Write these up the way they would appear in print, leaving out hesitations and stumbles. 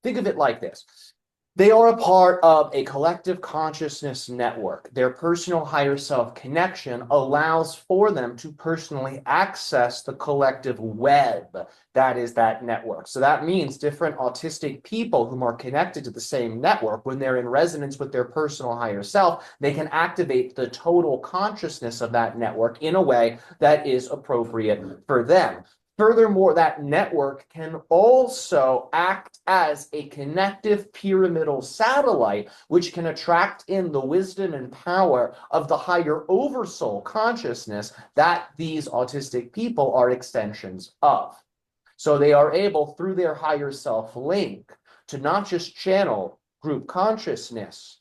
Think of it like this. They are a part of a collective consciousness network. Their personal higher self connection allows for them to personally access the collective web that is that network. So that means different autistic people whom are connected to the same network, when they're in resonance with their personal higher self, they can activate the total consciousness of that network in a way that is appropriate for them. Furthermore, that network can also act as a connective pyramidal satellite, which can attract in the wisdom and power of the higher oversoul consciousness that these autistic people are extensions of. So they are able, through their higher self link, to not just channel group consciousness,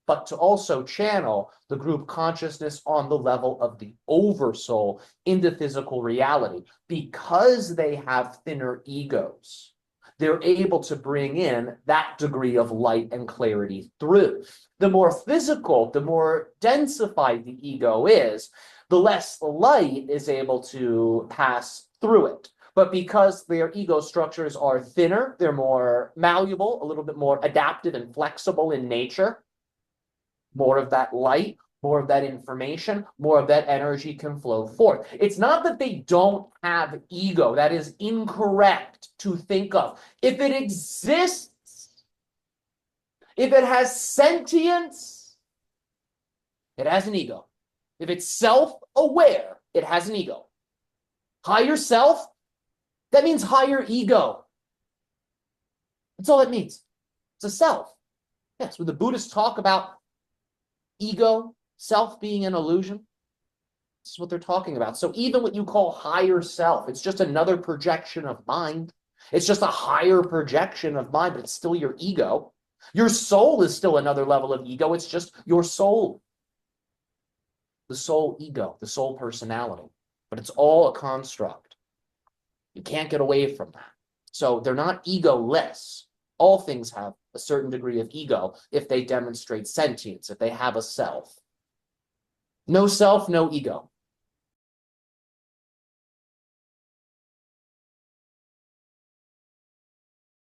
but to also channel the group consciousness on the level of the oversoul into physical reality. Because they have thinner egos, they're able to bring in that degree of light and clarity through. The more physical, the more densified the ego is, the less light is able to pass through it. But because their ego structures are thinner, they're more malleable, a little bit more adaptive and flexible in nature, more of that light, more of that information, more of that energy can flow forth. It's not that they don't have ego. That is incorrect to think of. If it exists, if it has sentience, it has an ego. If it's self-aware, it has an ego. Higher self, that means higher ego. That's all it means. It's a self. Yes, when the Buddhists talk about ego, self being an illusion, this is what they're talking about. So even what you call higher self, it's just another projection of mind. It's just a higher projection of mind, but it's still your ego. Your soul is still another level of ego. It's just your soul. The soul ego, the soul personality. But it's all a construct. You can't get away from that. So they're not egoless. All things have a certain degree of ego if they demonstrate sentience, if they have a self. No self, no ego.